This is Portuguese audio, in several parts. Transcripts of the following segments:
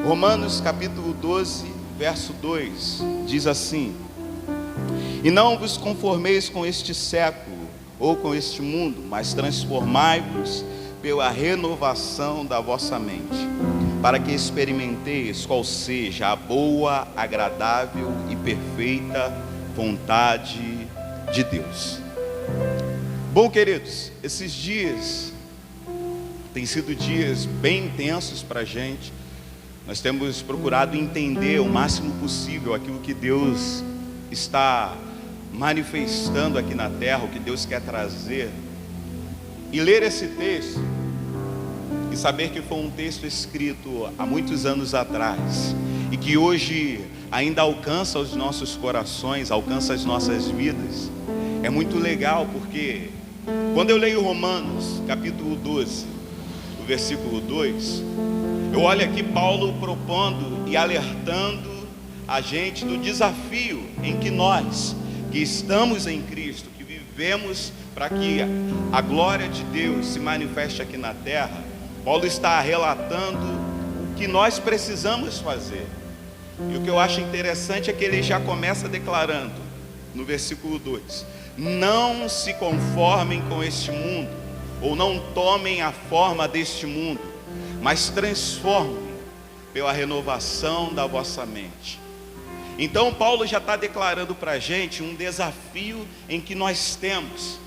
Romanos capítulo 12, verso 2, diz assim: E não vos conformeis com este século, ou com este mundo, mas transformai-vos pela renovação da vossa mente, para que experimenteis qual seja a boa, agradável e perfeita vontade de Deus. Bom, queridos, esses dias têm sido dias bem intensos para a gente. Nós temos procurado entender o máximo possível aquilo que Deus está manifestando aqui na terra, o que Deus quer trazer. E ler esse texto e saber que foi um texto escrito há muitos anos atrás e que hoje ainda alcança os nossos corações, alcança as nossas vidas, é muito legal, porque quando eu leio Romanos capítulo 12, o versículo 2, eu olho aqui Paulo propondo e alertando a gente do desafio em que nós, que estamos em Cristo, que vivemos para que a glória de Deus se manifeste aqui na terra, Paulo está relatando o que nós precisamos fazer. E o que eu acho interessante é que ele já começa declarando, no versículo 2, não se conformem com este mundo, ou não tomem a forma deste mundo, mas transformem pela renovação da vossa mente. Então Paulo já está declarando para a gente um desafio em que nós temos,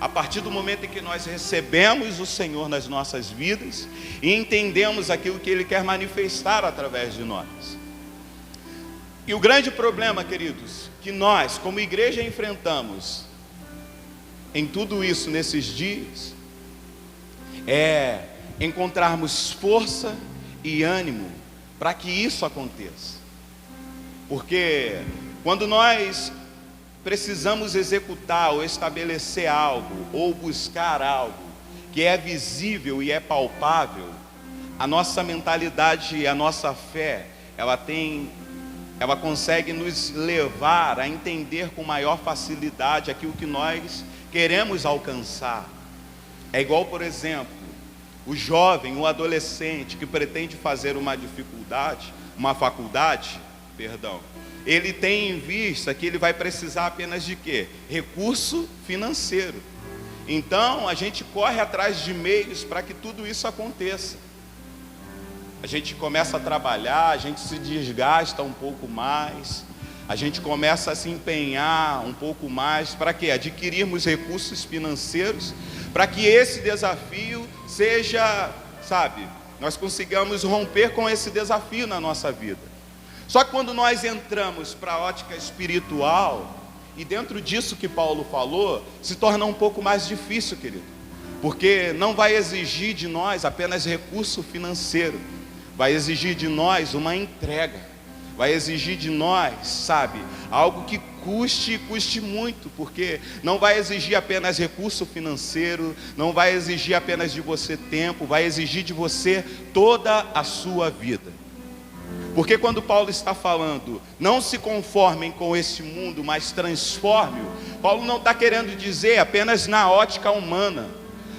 a partir do momento em que nós recebemos o Senhor nas nossas vidas e entendemos aquilo que Ele quer manifestar através de nós. E o grande problema, queridos, que nós como igreja enfrentamos em tudo isso nesses dias, é encontrarmos força e ânimo para que isso aconteça. Porque quando nós precisamos executar ou estabelecer algo, ou buscar algo que é visível e é palpável, a nossa mentalidade, a nossa fé, ela consegue nos levar a entender com maior facilidade aquilo que nós queremos alcançar. É igual, por exemplo, o jovem, o adolescente que pretende fazer uma faculdade, ele tem em vista que ele vai precisar apenas de quê? Recurso financeiro. Então a gente corre atrás de meios para que tudo isso aconteça. A gente começa a trabalhar, a gente se desgasta um pouco mais, a gente começa a se empenhar um pouco mais para quê? Adquirirmos recursos financeiros, para que esse desafio seja, nós consigamos romper com esse desafio na nossa vida. Só que quando nós entramos para a ótica espiritual, e dentro disso que Paulo falou, se torna um pouco mais difícil, querido, porque não vai exigir de nós apenas recurso financeiro, vai exigir de nós uma entrega, vai exigir de nós, algo que custe muito, porque não vai exigir apenas recurso financeiro, não vai exigir apenas de você tempo, vai exigir de você toda a sua vida. Porque quando Paulo está falando, não se conformem com este mundo, mas transforme-o, Paulo não está querendo dizer apenas na ótica humana,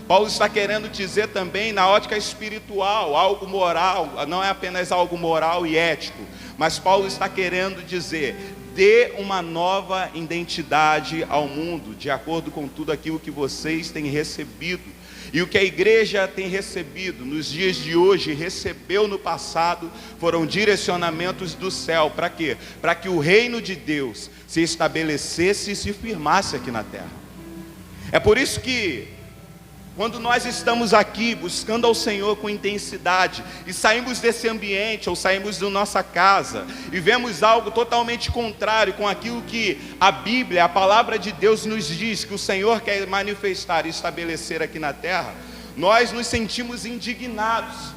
Paulo está querendo dizer também na ótica espiritual, algo moral, não é apenas algo moral e ético, mas Paulo está querendo dizer, dê uma nova identidade ao mundo, de acordo com tudo aquilo que vocês têm recebido. E o que a igreja tem recebido nos dias de hoje, recebeu no passado, foram direcionamentos do céu. Para quê? Para que o reino de Deus se estabelecesse e se firmasse aqui na terra. É por isso que, quando nós estamos aqui buscando ao Senhor com intensidade e saímos desse ambiente ou saímos da nossa casa e vemos algo totalmente contrário com aquilo que a Bíblia, a palavra de Deus nos diz que o Senhor quer manifestar e estabelecer aqui na terra, nós nos sentimos indignados,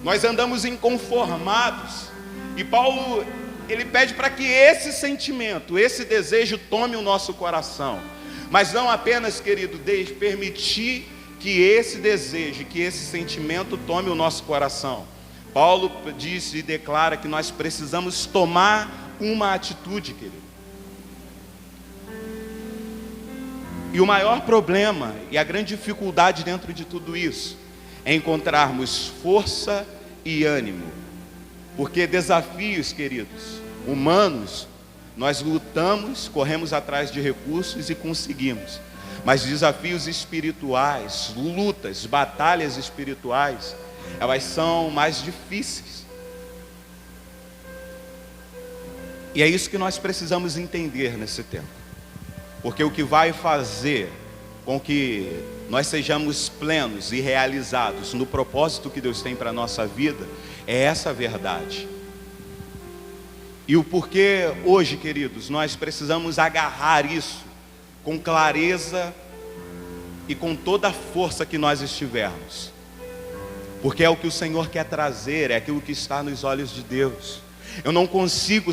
nós andamos inconformados. E Paulo, ele pede para que esse sentimento, esse desejo tome o nosso coração, mas não apenas, querido, permitir que esse desejo, que esse sentimento tome o nosso coração. Paulo diz e declara que nós precisamos tomar uma atitude, querido. E o maior problema e a grande dificuldade dentro de tudo isso é encontrarmos força e ânimo Porque desafios, queridos, humanos, nós lutamos, corremos atrás de recursos e conseguimos. Mas desafios espirituais, lutas, batalhas espirituais, elas são mais difíceis. E é isso que nós precisamos entender nesse tempo. Porque o que vai fazer com que nós sejamos plenos e realizados no propósito que Deus tem para a nossa vida é essa verdade. E o porquê hoje, queridos, nós precisamos agarrar isso com clareza e com toda a força que nós estivermos. Porque é o que o Senhor quer trazer, é aquilo que está nos olhos de Deus. Eu não consigo,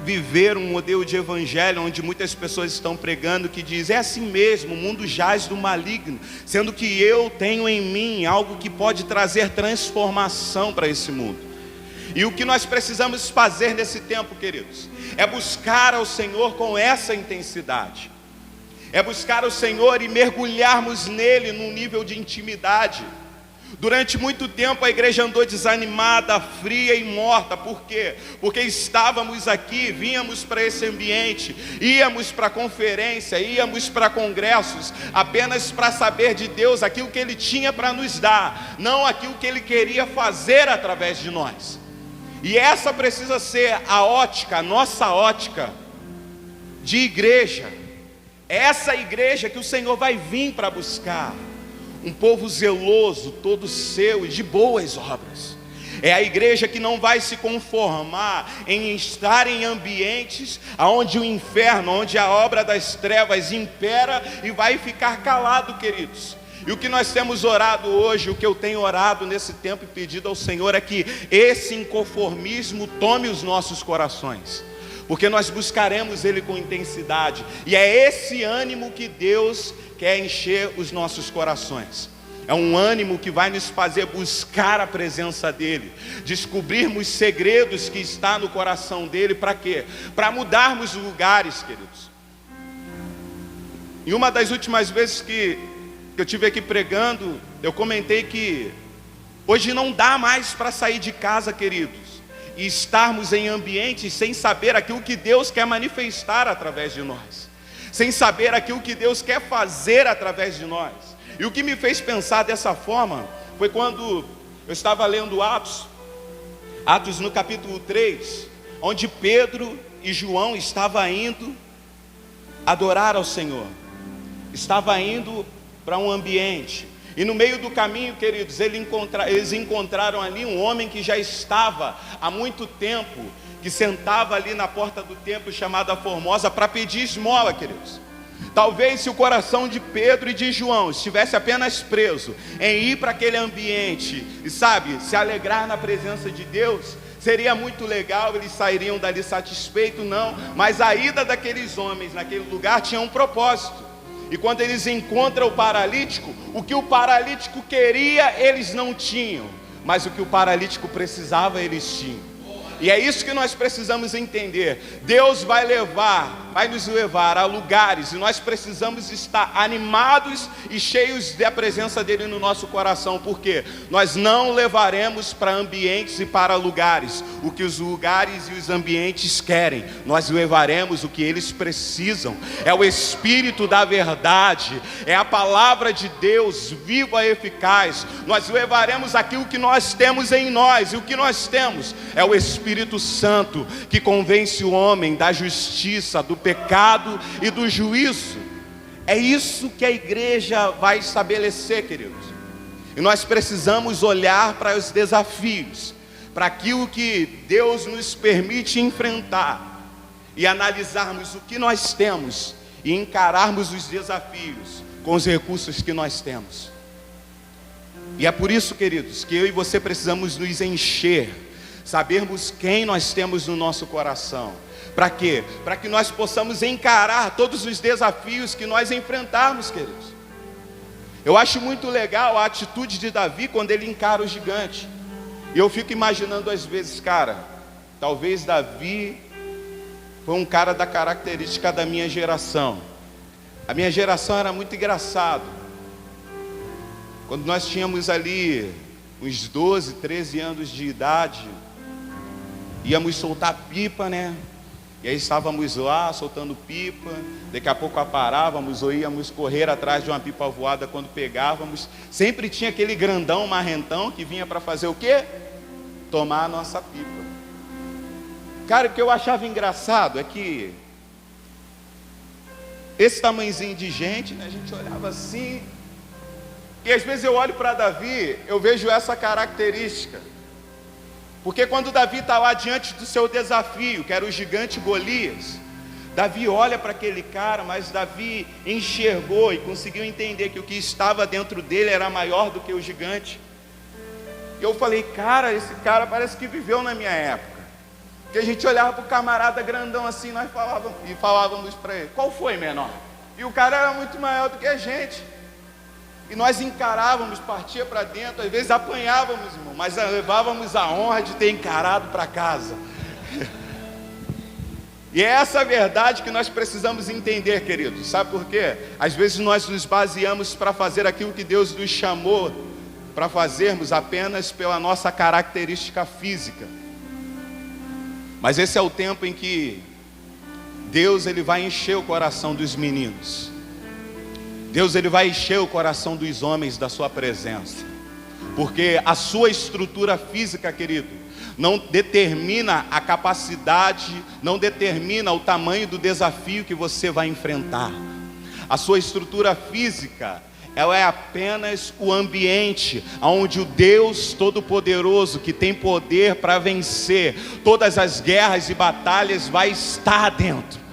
viver um modelo de evangelho onde muitas pessoas estão pregando que diz, é assim mesmo, o mundo jaz do maligno, sendo que eu tenho em mim algo que pode trazer transformação para esse mundo. E o que nós precisamos fazer nesse tempo, queridos, é buscar ao Senhor com essa intensidade. É buscar o Senhor e mergulharmos nele num nível de intimidade. Durante muito tempo a igreja andou desanimada, fria e morta. Por quê? Porque estávamos aqui, vínhamos para esse ambiente, íamos para conferência, íamos para congressos, apenas para saber de Deus aquilo que Ele tinha para nos dar, não aquilo que Ele queria fazer através de nós. E essa precisa ser a ótica, a nossa ótica de igreja. Essa igreja que o Senhor vai vir para buscar. Um povo zeloso, todo seu e de boas obras. É a igreja que não vai se conformar em estar em ambientes onde o inferno, onde a obra das trevas impera e vai ficar calado, queridos. E o que nós temos orado hoje, o que eu tenho orado nesse tempo e pedido ao Senhor é que esse inconformismo tome os nossos corações. Porque nós buscaremos Ele com intensidade. E é esse ânimo que Deus quer encher os nossos corações. É um ânimo que vai nos fazer buscar a presença dEle, descobrirmos segredos que está no coração dEle. Para quê? Para mudarmos lugares, queridos. E uma das últimas vezes que eu estive aqui pregando, eu comentei que hoje não dá mais para sair de casa, queridos, e estarmos em ambientes sem saber aquilo que Deus quer manifestar através de nós, sem saber aquilo que Deus quer fazer através de nós. E o que me fez pensar dessa forma foi quando eu estava lendo Atos no capítulo 3, onde Pedro e João estavam indo adorar ao Senhor, estavam indo para um ambiente. E no meio do caminho, queridos, eles encontraram ali um homem que já estava há muito tempo, que sentava ali na porta do templo chamada Formosa para pedir esmola, queridos. Talvez se o coração de Pedro e de João estivesse apenas preso em ir para aquele ambiente e se alegrar na presença de Deus, seria muito legal, eles sairiam dali satisfeitos, não. Mas a ida daqueles homens naquele lugar tinha um propósito. E quando eles encontram o paralítico, o que o paralítico queria, eles não tinham, mas o que o paralítico precisava, eles tinham. E é isso que nós precisamos entender. Deus vai nos levar a lugares, e nós precisamos estar animados e cheios da presença dEle no nosso coração. Porque nós não levaremos para ambientes e para lugares o que os lugares e os ambientes querem. Nós levaremos o que eles precisam. É o Espírito da verdade, é a palavra de Deus viva e eficaz. Nós levaremos aquilo que nós temos em nós. E o que nós temos é o Espírito Santo, que convence o homem da justiça, do pecado e do juízo. É isso que a igreja vai estabelecer, queridos. E nós precisamos olhar para os desafios, para aquilo que Deus nos permite enfrentar, e analisarmos o que nós temos e encararmos os desafios com os recursos que nós temos. E é por isso, queridos, que eu e você precisamos nos encher, sabermos quem nós temos no nosso coração. Para quê? Para que nós possamos encarar todos os desafios que nós enfrentarmos, queridos. Eu acho muito legal a atitude de Davi quando ele encara o gigante. E eu fico imaginando às vezes, talvez Davi foi um cara da característica da minha geração. A minha geração era muito engraçado. Quando nós tínhamos ali uns 12, 13 anos de idade, íamos soltar pipa, né? E aí estávamos lá soltando pipa, daqui a pouco parávamos ou íamos correr atrás de uma pipa voada quando pegávamos. Sempre tinha aquele grandão marrentão que vinha para fazer o quê? Tomar a nossa pipa. Cara, o que eu achava engraçado é que esse tamanhozinho de gente, né, a gente olhava assim, e às vezes eu olho para Davi, eu vejo essa característica. Porque quando Davi está lá diante do seu desafio, que era o gigante Golias, Davi olha para aquele cara, mas Davi enxergou e conseguiu entender que o que estava dentro dele era maior do que o gigante. E eu falei, cara, esse cara parece que viveu na minha época. Porque a gente olhava para o camarada grandão assim, nós falávamos para ele, qual foi, menor? E o cara era muito maior do que a gente. E nós encarávamos, partia para dentro, às vezes apanhávamos, irmão, mas levávamos a honra de ter encarado para casa. E é essa a verdade que nós precisamos entender, queridos. Sabe por quê? Às vezes nós nos baseamos para fazer aquilo que Deus nos chamou para fazermos apenas pela nossa característica física. Mas esse é o tempo em que Deus ele vai encher o coração dos meninos. Deus ele vai encher o coração dos homens da sua presença. Porque a sua estrutura física, querido, não determina a capacidade, não determina o tamanho do desafio que você vai enfrentar. A sua estrutura física, ela é apenas o ambiente onde o Deus Todo-Poderoso, que tem poder para vencer todas as guerras e batalhas, vai estar dentro.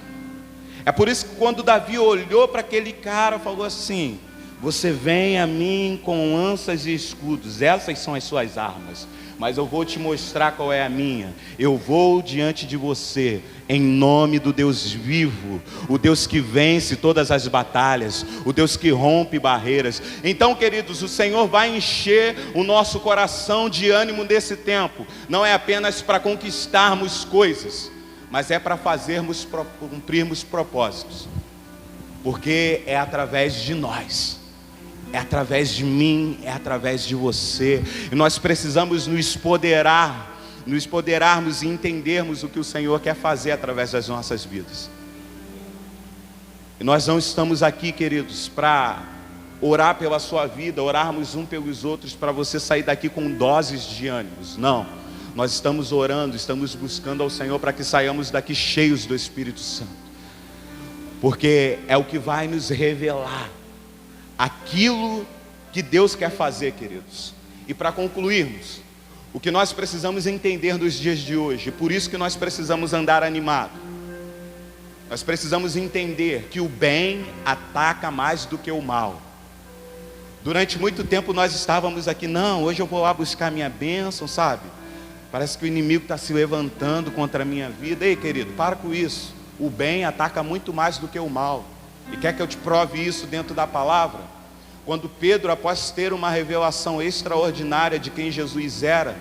É por isso que quando Davi olhou para aquele cara, falou assim, você vem a mim com lanças e escudos, essas são as suas armas, mas eu vou te mostrar qual é a minha. Eu vou diante de você, em nome do Deus vivo, o Deus que vence todas as batalhas, o Deus que rompe barreiras. Então, queridos, o Senhor vai encher o nosso coração de ânimo nesse tempo, não é apenas para conquistarmos coisas, mas é para cumprirmos propósitos, porque é através de nós, é através de mim, é através de você, e nós precisamos nos empoderarmos e entendermos o que o Senhor quer fazer através das nossas vidas. E nós não estamos aqui, queridos, para orar pela sua vida, orarmos um pelos outros para você sair daqui com doses de ânimos, não. Nós estamos orando, estamos buscando ao Senhor para que saiamos daqui cheios do Espírito Santo. Porque é o que vai nos revelar aquilo que Deus quer fazer, queridos. E para concluirmos, o que nós precisamos entender nos dias de hoje, por isso que nós precisamos andar animado. Nós precisamos entender que o bem ataca mais do que o mal. Durante muito tempo nós estávamos aqui, não, hoje eu vou lá buscar minha bênção, sabe? Parece que o inimigo está se levantando contra a minha vida. Ei, querido, para com isso. O bem ataca muito mais do que o mal. E quer que eu te prove isso dentro da palavra? Quando Pedro, após ter uma revelação extraordinária de quem Jesus era,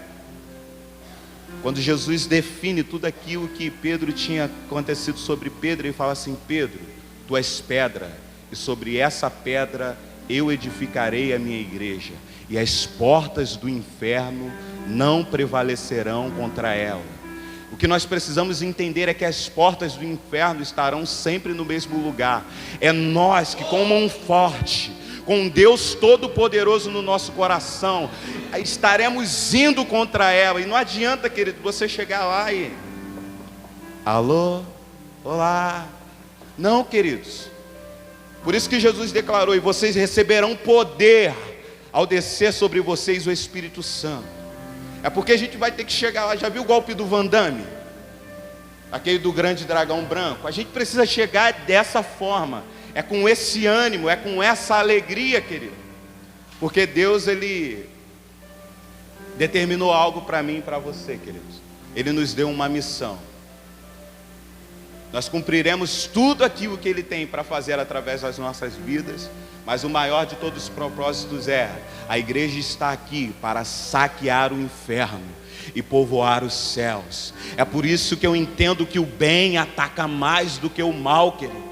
quando Jesus define tudo aquilo que Pedro tinha acontecido sobre Pedro, ele fala assim, Pedro, tu és pedra, e sobre essa pedra eu edificarei a minha igreja, e as portas do inferno não prevalecerão contra ela. O que nós precisamos entender é que as portas do inferno estarão sempre no mesmo lugar. É nós que, com mão forte, com Deus Todo-Poderoso no nosso coração, estaremos indo contra ela. E não adianta, querido, você chegar lá e alô, olá. Não, queridos. Por isso que Jesus declarou, e vocês receberão poder ao descer sobre vocês o Espírito Santo. É porque a gente vai ter que chegar lá. Já viu o golpe do Van Damme? Aquele do grande dragão branco. A gente precisa chegar dessa forma. É com esse ânimo, é com essa alegria, querido. Porque Deus, Ele determinou algo para mim e para você, queridos. Ele nos deu uma missão. Nós cumpriremos tudo aquilo que Ele tem para fazer através das nossas vidas. Mas o maior de todos os propósitos é: a igreja está aqui para saquear o inferno e povoar os céus. É por isso que eu entendo que o bem ataca mais do que o mal, querido.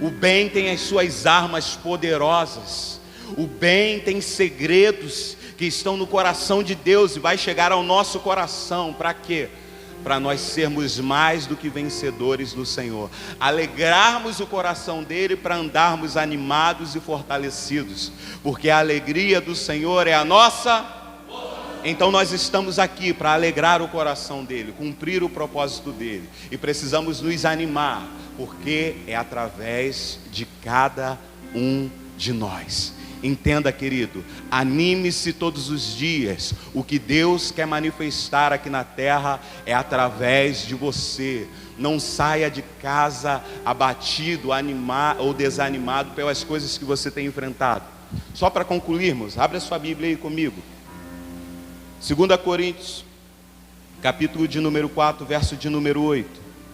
O bem tem as suas armas poderosas. O bem tem segredos que estão no coração de Deus e vai chegar ao nosso coração. Para quê? Para nós sermos mais do que vencedores no Senhor, alegrarmos o coração dele, para andarmos animados e fortalecidos, porque a alegria do Senhor é a nossa. Então nós estamos aqui para alegrar o coração dele, cumprir o propósito dele, e precisamos nos animar, porque é através de cada um de nós. Entenda, querido, anime-se todos os dias. O que Deus quer manifestar aqui na terra é através de você. Não saia de casa abatido, animado ou desanimado pelas coisas que você tem enfrentado. Só para concluirmos, abre a sua Bíblia aí comigo. 2 Coríntios, capítulo de número 4, verso de número 8.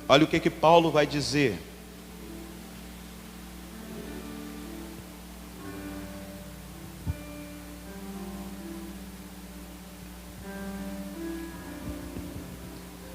Olha o que Paulo vai dizer.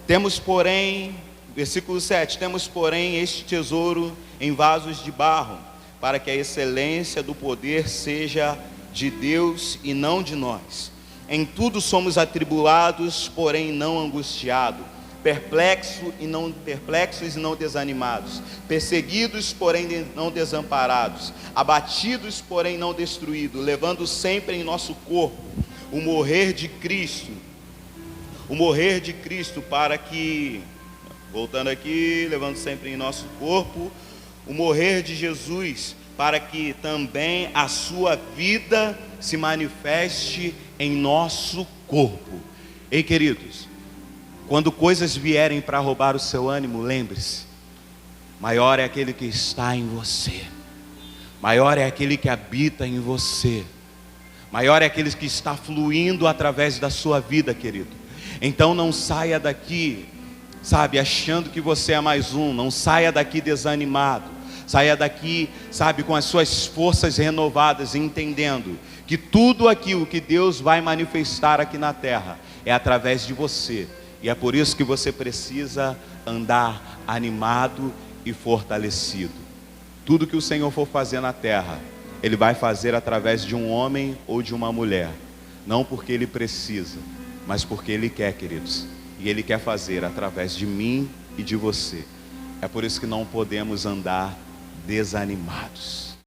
Temos, porém, versículo 7, temos, porém, este tesouro em vasos de barro, para que a excelência do poder seja de Deus e não de nós. Em tudo somos atribulados, porém não angustiados, perplexos e não desanimados, perseguidos, porém não desamparados, abatidos, porém não destruídos, levando sempre em nosso corpo o morrer de Cristo, para que, voltando aqui, levando sempre em nosso corpo o morrer de Jesus, para que também a sua vida se manifeste em nosso corpo. Ei, queridos, quando coisas vierem para roubar o seu ânimo, lembre-se, maior é aquele que está em você, maior é aquele que habita em você, maior é aquele que está fluindo através da sua vida, querido. Então não saia daqui, sabe, achando que você é mais um. Não saia daqui desanimado. Saia daqui, sabe, com as suas forças renovadas, entendendo que tudo aquilo que Deus vai manifestar aqui na terra é através de você. E é por isso que você precisa andar animado e fortalecido. Tudo que o Senhor for fazer na terra, Ele vai fazer através de um homem ou de uma mulher. Não porque Ele precisa, mas porque Ele quer, queridos. E Ele quer fazer através de mim e de você. É por isso que não podemos andar desanimados.